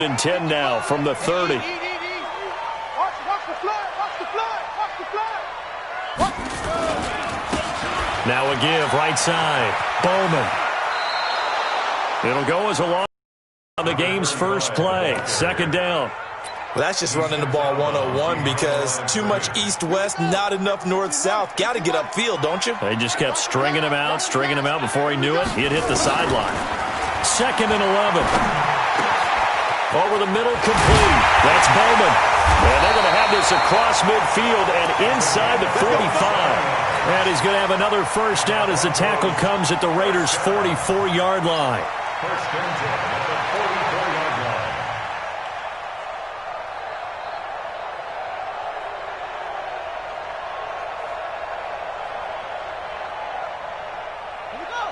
and 10 now from the 30. Watch the flag, watch the flag, watch the flag. Now a give, right side. Bowman. It'll go as a long on the game's first play. Second down. Well, that's just running the ball 101 because too much east-west, not enough north-south. Got to get upfield, don't you? They just kept stringing him out before he knew it. He had hit the sideline. Second and 11. Over the middle, complete. That's Bowman. And they're going to have this across midfield and inside the 45. And he's going to have another first down as the tackle comes at the Raiders' 44-yard line. First and 10 at the 44-yard line.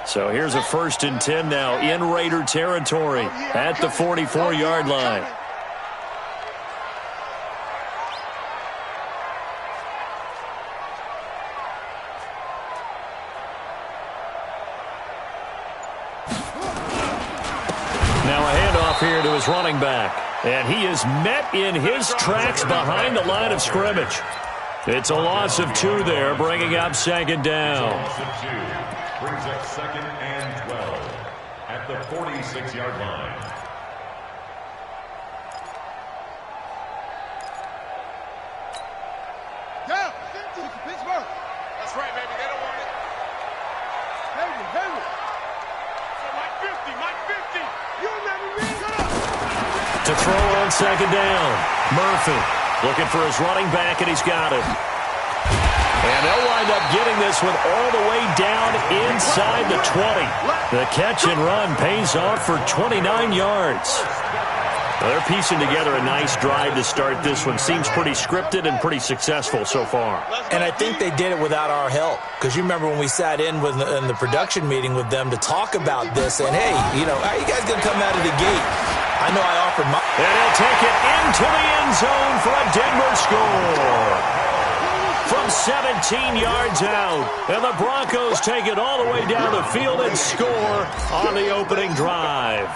So here's a first and 10 now in Raider territory at the 44-yard line. Now a handoff here to his running back. And he is met in his tracks behind the line of scrimmage. It's a loss of 2 there, bringing up second down. Brings up second and 12 at the 46-yard line. Down, Pittsburgh. That's right, baby. They don't want it. Hayward. So Mike 50. You never read it. To throw on second down. Murphy looking for his running back, and he's got it. And they'll wind up getting this one all the way down inside the 20. The catch and run pays off for 29 yards. Well, they're piecing together a nice drive to start this one. Seems pretty scripted and pretty successful so far. And I think they did it without our help. Because you remember when we sat in the production meeting with them to talk about this. And, hey, how you guys going to come out of the gate? I know I offered my... And he'll take it into the end zone for a Denver score. From 17 yards out. And the Broncos take it all the way down the field and score on the opening drive.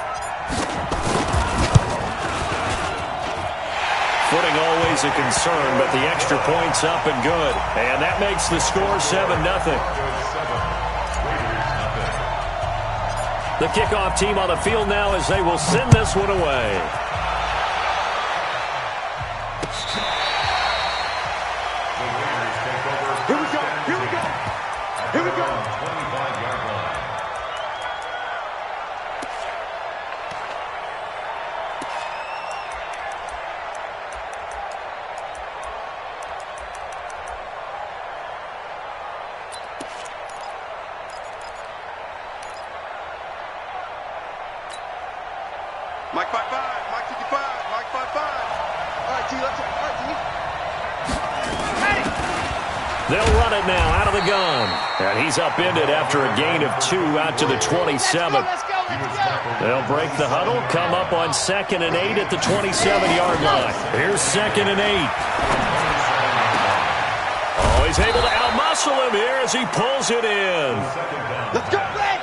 Footing always a concern, but the extra point's up and good. And that makes the score 7-0. The kickoff team on the field now as they will send this one away. Here we go. 25-yard line. Mike 5-5, Mike 55, Mike 5-5. All right, T, let's go. All right, T. They'll run it now out of the gun. And he's upended after a gain of 2 out to the 27. They'll break the huddle, come up on 2nd and 8 at the 27-yard line. Here's 2nd and 8. Oh, he's able to outmuscle him here as he pulls it in. Let's go, Blake.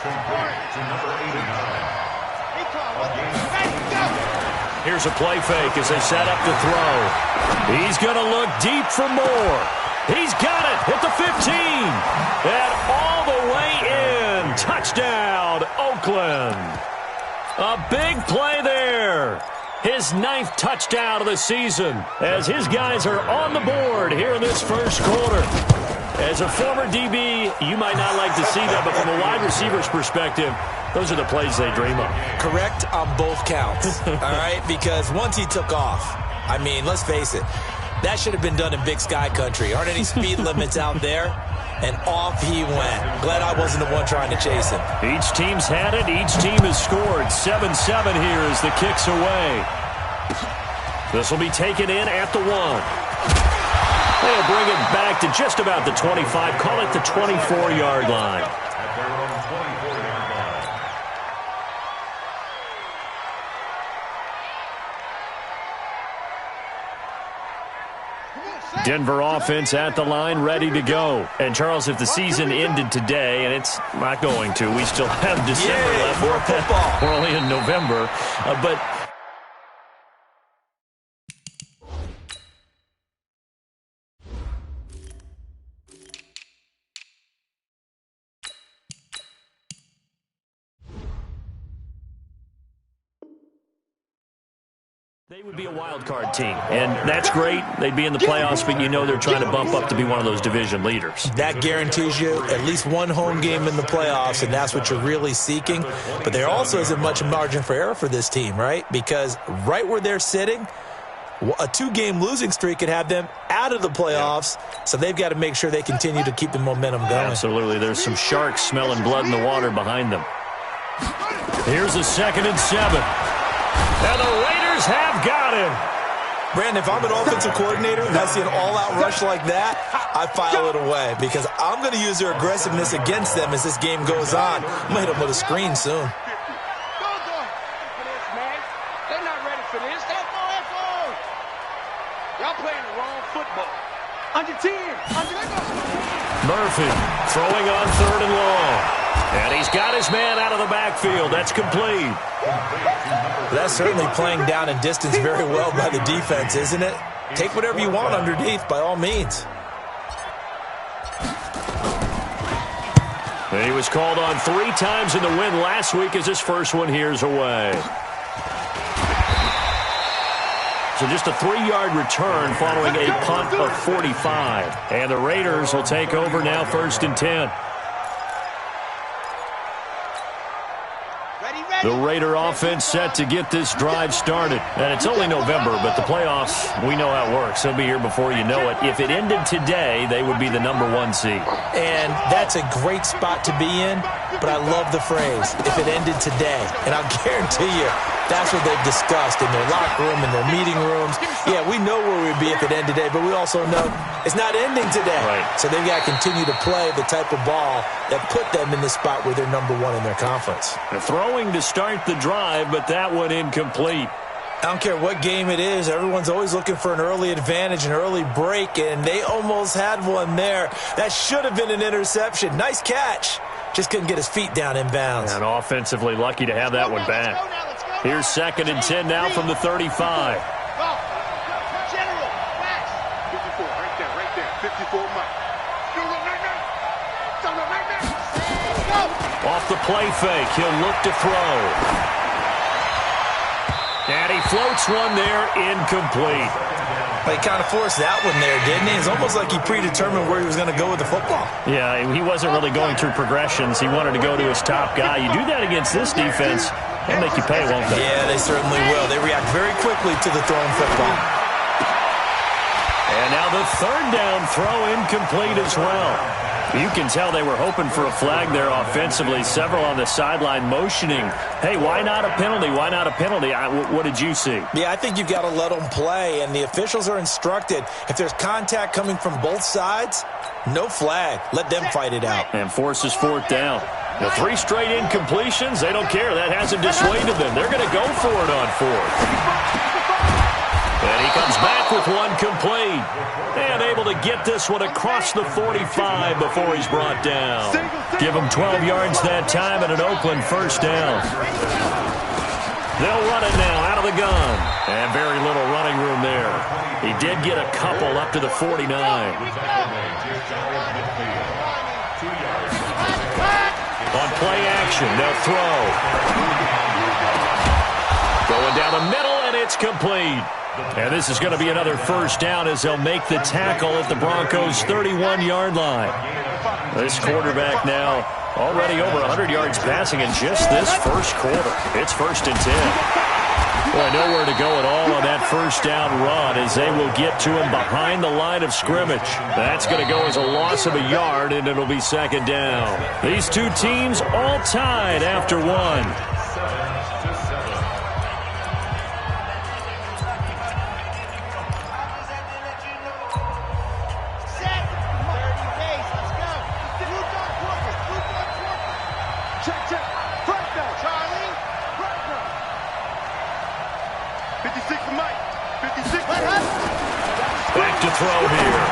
To number 89. Here's a play fake as they set up to throw. He's going to look deep for more. He's got it at the 15. And all the way in. Touchdown, Oakland. A big play there. His 9th touchdown of the season as his guys are on the board here in this first quarter. As a former DB, you might not like to see that, but from a wide receiver's perspective, those are the plays they dream of. Correct on both counts, all right? Because once he took off, I mean, let's face it, that should have been done in Big Sky country. Aren't any speed limits out there? And off he went. Glad I wasn't the one trying to chase him. Each team's had it. Each team has scored. 7-7 here as the kick's away. This will be taken in at the 1. They'll bring it back to just about the 25. Call it the 24-yard line. At their own 24-yard line. Denver offense at the line, ready to go. And, Charles, if the season ended today, and it's not going to, we still have December left. More football. We're only in November. But They would be a wild card team, and that's great. They'd be in the playoffs, but you know they're trying to bump up to be one of those division leaders. That guarantees you at least one home game in the playoffs, and that's what you're really seeking. But there also isn't much margin for error for this team, right? Because right where they're sitting, a 2-game losing streak could have them out of the playoffs, so they've got to make sure they continue to keep the momentum going. Absolutely. There's some sharks smelling blood in the water behind them. Here's a 2nd and 7. And the Raiders have got him. Brandon, if I'm an offensive coordinator and I see an all-out rush like that, I file it away because I'm going to use their aggressiveness against them as this game goes on. I'm going to hit them with a screen soon. They're not ready for this. Y'all playing the wrong football. Under 10. Murphy throwing on 3rd and long. And he's got his man out of the backfield. That's complete. That's certainly playing down and distance very well by the defense, isn't it? Take whatever you want underneath, by all means. And he was called on 3 times in the win last week as his first one here's away. So just a 3-yard return following a punt of 45. And the Raiders will take over now 1st and 10. The Raider offense set to get this drive started. And it's only November, but the playoffs, we know how it works. They'll be here before you know it. If it ended today, they would be the #1 seed. And that's a great spot to be in, but I love the phrase, if it ended today. And I'll guarantee you, that's what they've discussed in their locker room, in their meeting rooms. Yeah, we know where we'd be if it ended today, but we also know it's not ending today. Right. So they've got to continue to play the type of ball that put them in the spot where they're #1 in their conference. They're throwing to start the drive, but that one incomplete. I don't care what game it is. Everyone's always looking for an early advantage, an early break, and they almost had one there. That should have been an interception. Nice catch. Just couldn't get his feet down in bounds. And offensively lucky to have that one back. Here's 2nd and 10 now from the 35. General, Max. 54, right there. 54, Mike. Off the play fake, he'll look to throw. And he floats one there, incomplete. He kind of forced that one there, didn't he? It's almost like he predetermined where he was going to go with the football. Yeah, he wasn't really going through progressions. He wanted to go to his top guy. You do that against this defense, they'll make you pay, won't they? Yeah, they certainly will. They react very quickly to the thrown football. And now the 3rd down throw incomplete as well. You can tell they were hoping for a flag there offensively. Several on the sideline motioning, hey, why not a penalty? Why not a penalty? What did you see? Yeah, I think you've got to let them play, and the officials are instructed. If there's contact coming from both sides, no flag. Let them fight it out. And forces 4th down. The 3 straight incompletions, they don't care. That hasn't dissuaded them. They're going to go for it on 4th. And he comes back with one complete. And able to get this one across the 45 before he's brought down. Give him 12 yards that time and an Oakland 1st down. They'll run it now out of the gun. And very little running room there. He did get a couple up to the 49. On play action, they'll throw. Going down the middle, and it's complete. And this is going to be another 1st down as they'll make the tackle at the Broncos' 31-yard line. This quarterback now already over 100 yards passing in just this 1st quarter. It's 1st and 10. Boy, nowhere to go at all on that 1st down run as they will get to him behind the line of scrimmage. That's going to go as a loss of a yard, and it'll be 2nd down. These two teams all tied after 1. Back to throw here.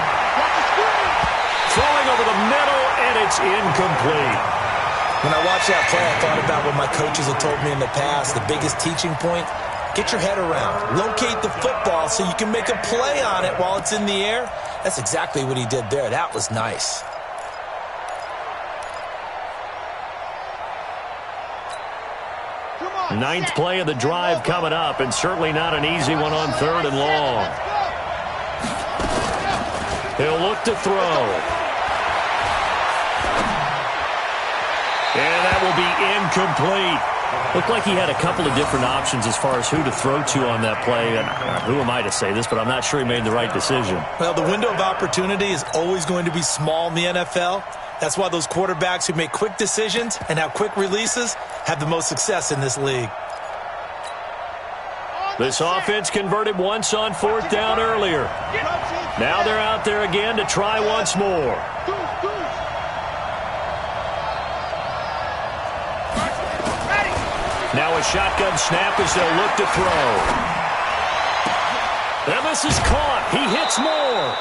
Throwing over the middle, and it's incomplete. When I watched that play, I thought about what my coaches have told me in the past. The biggest teaching point, get your head around. Locate the football so you can make a play on it while it's in the air. That's exactly what he did there. That was nice. Ninth play of the drive coming up, and certainly not an easy one on 3rd and long. He'll look to throw. And that will be incomplete. Looked like he had a couple of different options as far as who to throw to on that play. And who am I to say this, but I'm not sure he made the right decision. Well, the window of opportunity is always going to be small in the NFL. That's why those quarterbacks who make quick decisions and have quick releases have the most success in this league. This offense converted once on 4th down earlier. Now they're out there again to try once more. Now a shotgun snap as they'll look to throw. And this is caught. He hits more.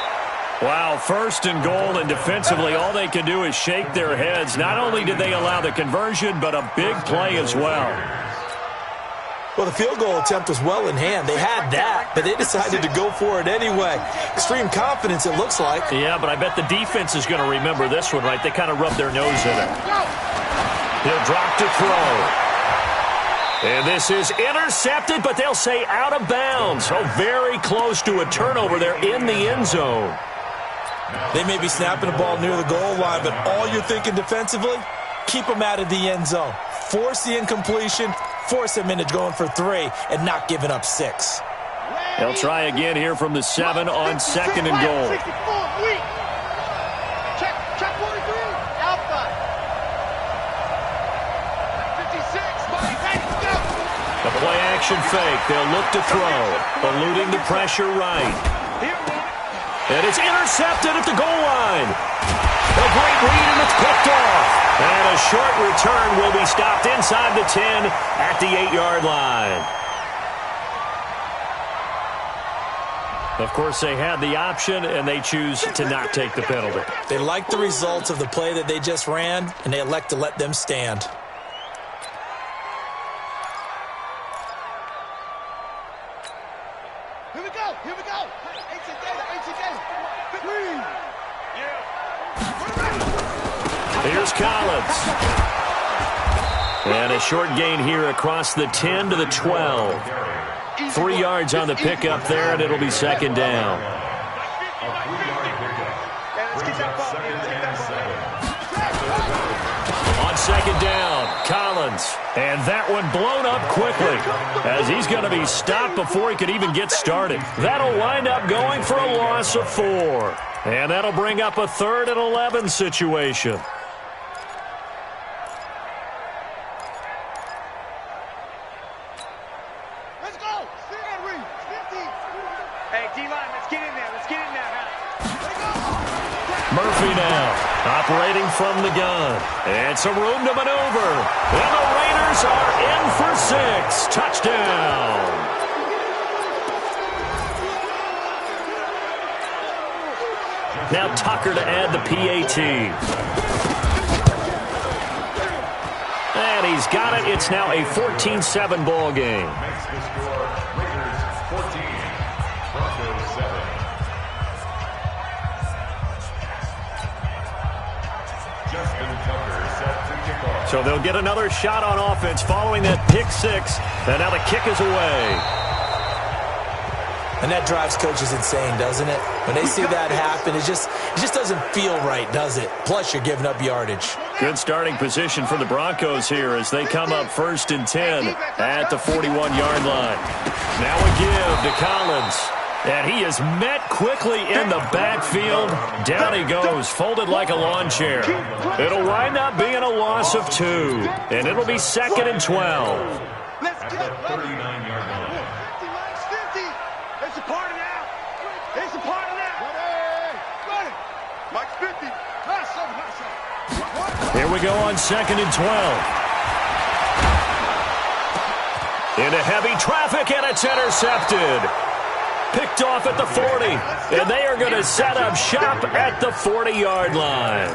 Wow, 1st and goal, and defensively all they can do is shake their heads. Not only did they allow the conversion, but a big play as well. Well, the field goal attempt was well in hand. They had that, but they decided to go for it anyway. Extreme confidence, it looks like. Yeah, but I bet the defense is going to remember this one, right? They kind of rubbed their nose in it. He'll drop to throw. And this is intercepted, but they'll say out of bounds. So very close to a turnover there in the end zone. They may be snapping the ball near the goal line, but all you're thinking defensively, keep them out of the end zone. Force the incompletion, force them into going for 3, and not giving up 6. They'll try again here from the 7 on 2nd and goal. Check 43. Outside. 56. The play action fake. They'll look to throw. Eluding the pressure right. And it's intercepted at the goal line. A great read, and it's picked off. And a short return will be stopped inside the 10 at the 8-yard line. Of course, they had the option, and they choose to not take the penalty. They like the results of the play that they just ran, and they elect to let them stand. Here we go. Here's Collins. And a short gain here across the 10 to the 12. 3 yards on the pickup there, and it'll be 2nd down. On 2nd down, Collins. And that one blown up quickly as he's going to be stopped before he could even get started. That'll wind up going for a loss of 4. And that'll bring up a 3rd and 11 situation. Let's go. Hey, D-line, let's get in there. Murphy now, operating from the gun. And some room to maneuver. And the Raiders are in for 6. Touchdown. Now Tucker to add the PAT. And he's got it. It's now a 14-7 ball game. Makes the score Raiders 14, Broncos 7. Justin Tucker set to kick off. So they'll get another shot on offense following that pick 6. And now the kick is away. And that drives coaches insane, doesn't it? When they see that happen, it just doesn't feel right, does it? Plus, you're giving up yardage. Good starting position for the Broncos here as they come up 1st and 10 at the 41-yard line. Now a give to Collins. And he is met quickly in the backfield. Down he goes, folded like a lawn chair. It'll wind up being a loss of 2. And it'll be 2nd and 12. Let's At go. the 39-yard line. 50. It's a party now. It's a party now. Ready. Mike's 50. Here we go on 2nd and 12. Into heavy traffic, and it's intercepted. Picked off at the 40, and they are going to set up shop at the 40-yard line.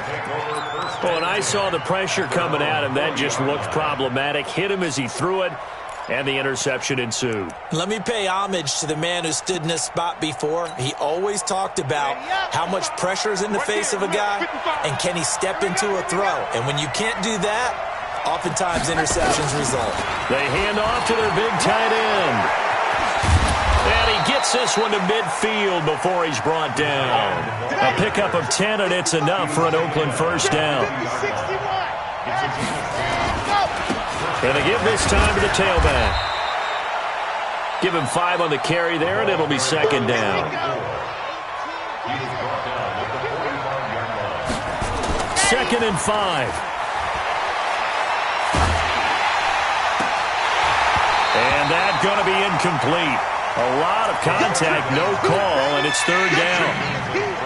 When I saw the pressure coming at him, that just looked problematic. Hit him as he threw it, and the interception ensued. Let me pay homage to the man who stood in this spot before. He always talked about how much pressure is in the face of a guy, and can he step into a throw. And when you can't do that, Oftentimes, interceptions result. They hand off to their big tight end. And he gets this one to midfield before he's brought down. A pickup of 10, and it's enough for an Oakland first down. And they give this time to the tailback. Give him 5 on the carry there, and it'll be second down. Second and 5. And that's going to be incomplete. A lot of contact, no call, and it's third down.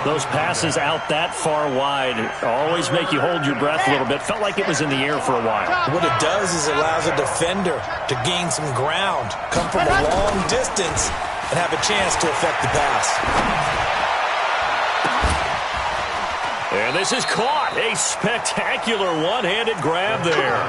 Those passes out that far wide always make you hold your breath a little bit. Felt like it was in the air for a while. What it does is it allows a defender to gain some ground, come from a long distance, and have a chance to affect the pass. And this is caught. A spectacular one-handed grab there.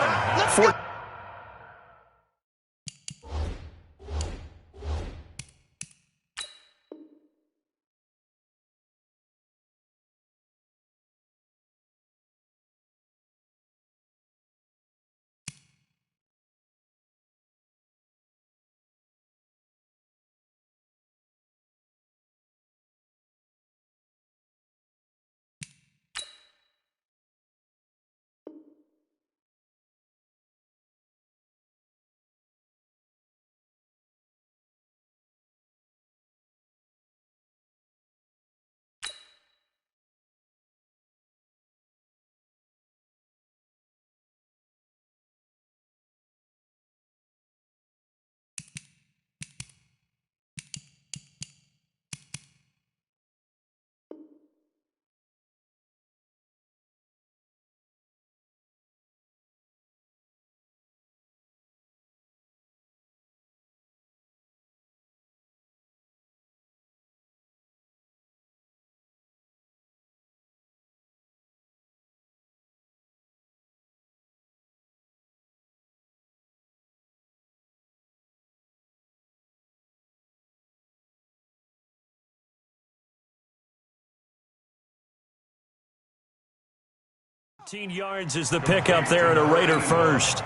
15 yards is the pickup there at a Raider first.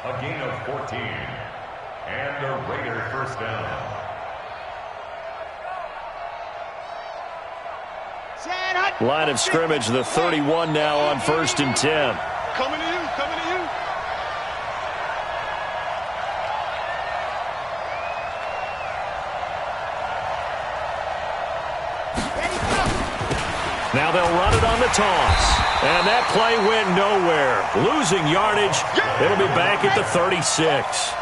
A gain of 14. And a Raider first down. Line of scrimmage, the 31 now on 1st and 10. Coming to you, coming to you. Now they'll run it on the toss. And that play went nowhere. Losing yardage. It'll be back at the 36.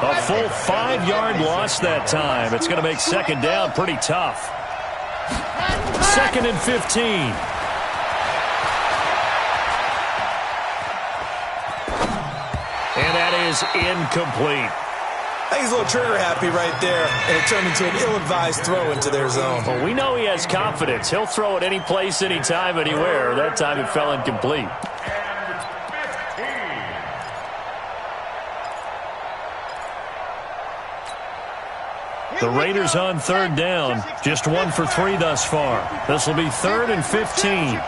A full 5-yard loss that time. It's going to make second down pretty tough. Second and 15. And that is incomplete. I think he's a little trigger happy right there, and it turned into an ill-advised throw into their zone. Well, we know he has confidence. He'll throw it any place, anytime, anywhere. That time it fell incomplete. The Raiders on third down, just 1 for 3 thus far. This will be 3rd and 15.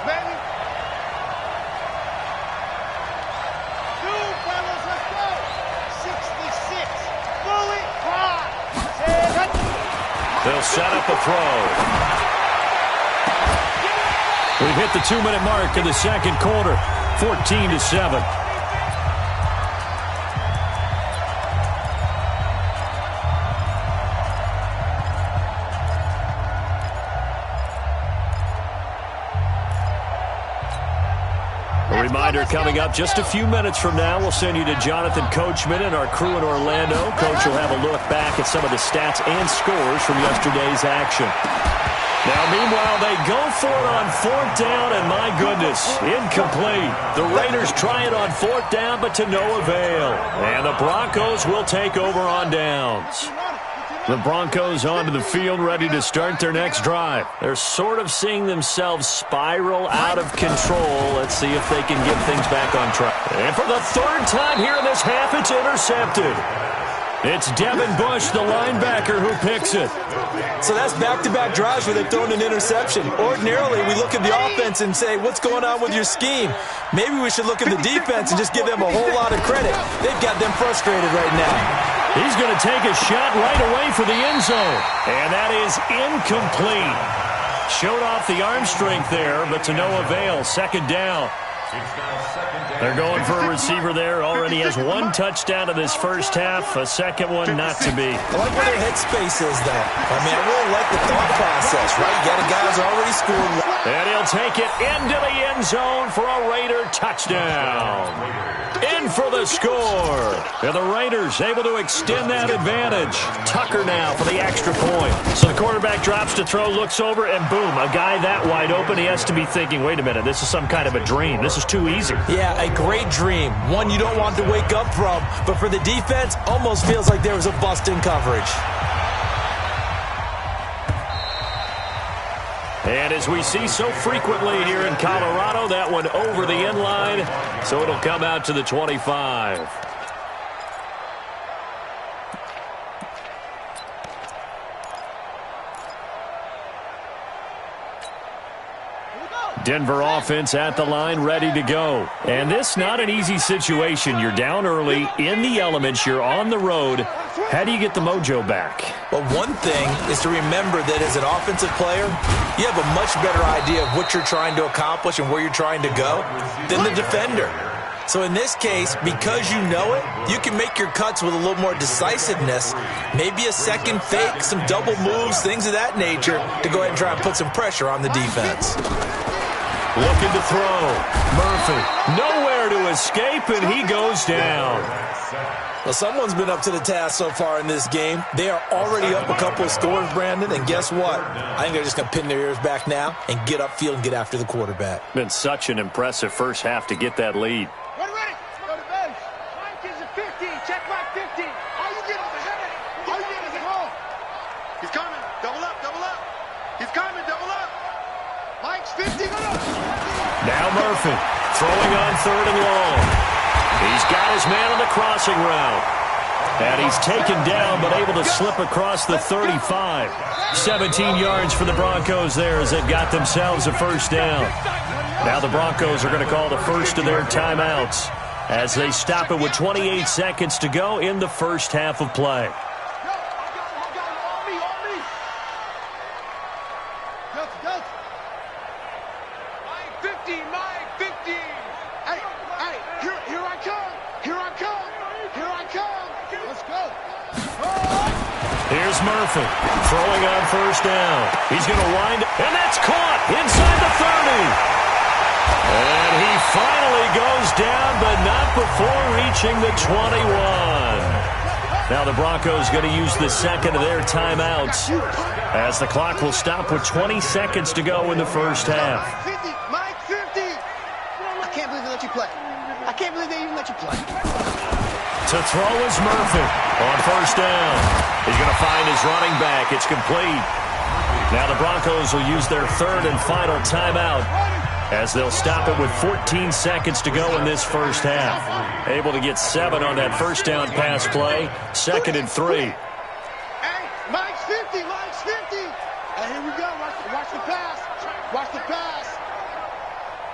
They'll set up a throw. We've hit the 2-minute mark in the second quarter, 14-7. A reminder coming up just a few minutes from now, we'll send you to Jonathan Coachman and our crew in Orlando. Coach will have a look back at some of the stats and scores from yesterday's action. Now, meanwhile, they go for it on 4th down, and my goodness, incomplete. The Raiders try it on 4th down, but to no avail. And the Broncos will take over on downs. The Broncos onto the field, ready to start their next drive. They're sort of seeing themselves spiral out of control. Let's see if they can get things back on track. And for the 3rd time here in this half, it's intercepted. It's Devin Bush, the linebacker, who picks it. So that's back-to-back drives where they've thrown an interception. Ordinarily, we look at the offense and say, what's going on with your scheme? Maybe we should look at the defense and just give them a whole lot of credit. They've got them frustrated right now. He's going to take a shot right away for the end zone. And that is incomplete. Showed off the arm strength there, but to no avail. Second down. They're going for a receiver there. Already has one touchdown in this first half. A second one not to be. I like where their headspace is, though. I mean, I really like the thought process, right? You got a guy who's already scored. And he'll take it into the end zone for a Raider touchdown. In for the score. And the Raiders able to extend that advantage. Tucker now for the extra point. So the quarterback drops to throw, looks over, and boom, a guy that wide open. He has to be thinking, wait a minute, this is some kind of a dream. This is too easy. Yeah, a great dream. One you don't want to wake up from. But for the defense, almost feels like there was a bust in coverage. And as we see so frequently here in Colorado, that one over the end line, so it'll come out to the 25. Denver offense at the line, ready to go. And this not an easy situation. You're down early, in the elements, you're on the road. How do you get the mojo back? Well, one thing is to remember that as an offensive player, you have a much better idea of what you're trying to accomplish and where you're trying to go than the defender. So in this case, because you know it, you can make your cuts with a little more decisiveness, maybe a second fake, some double moves, things of that nature, to go ahead and try and put some pressure on the defense. Looking to throw. Murphy, nowhere to escape, and he goes down. Well, someone's been up to the task so far in this game. They are already up a couple of scores, Brandon, and guess what? I think they're just going to pin their ears back now and get upfield and get after the quarterback. Been such an impressive first half to get that lead. Ready. Go to bench. Mike is a 50. Check Mike 50. All you get is a header. All you get is a goal. He's coming. Double up, double up. He's coming, double up. Mike's 50. Go to. Now Murphy throwing on third and long. He's got his man on the crossing route. And he's taken down but able to slip across the 35. 17 yards for the Broncos there as they've got themselves a first down. Now the Broncos are going to call the first of their timeouts as they stop it with 28 seconds to go in the first half of play. Here's Murphy throwing on first down. He's going to wind, and that's caught inside the 30. And he finally goes down, but not before reaching the 21. Now the Broncos going to use the second of their timeouts as the clock will stop with 20 seconds to go in the first half. 50. Mike 50. I can't believe they let you play. I can't believe they even let you play. To throw is Murphy on first down. He's going to find his running back. It's complete. Now the Broncos will use their third and final timeout as they'll stop it with 14 seconds to go in this first half. Able to get 7 on that first down pass play. Second and 3. Hey, Mike's 50. Mike's 50. And here we go. Watch the pass. Watch the pass.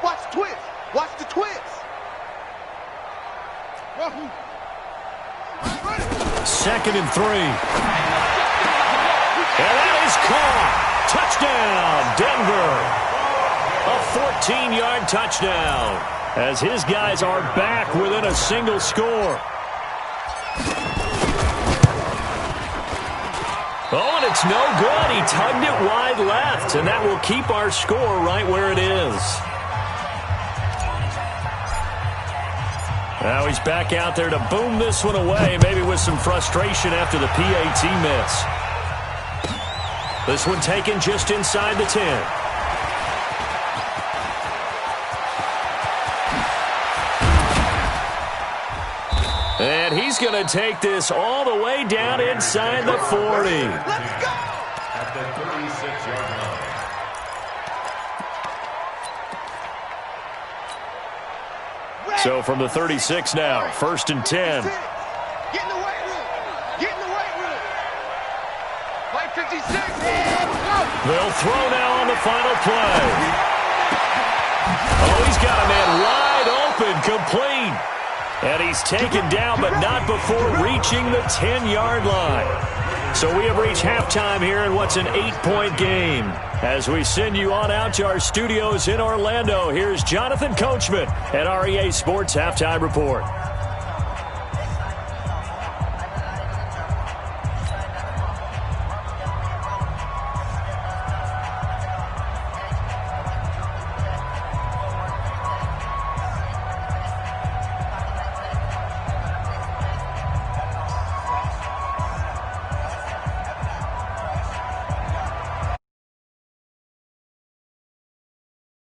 Watch the twist. Watch the twist. Second and 3. And that is caught. Touchdown, Denver. A 14-yard touchdown as his guys are back within a single score. Oh, and it's no good. He tugged it wide left, and that will keep our score right where it is. Now he's back out there to boom this one away, maybe with some frustration after the PAT miss. This one taken just inside the 10. And he's going to take this all the way down inside the 40. Let's go! At the 36-yard line. So from the 36 now, first and 10. Get in the weight room. Get Play 56. They'll throw now on the final play. Oh, he's got a man wide open, complete. And he's taken down, but not before reaching the 10-yard line. So we have reached halftime here in what's an 8-point game. As we send you on out to our studios in Orlando, here's Jonathan Coachman at REA Sports Halftime Report.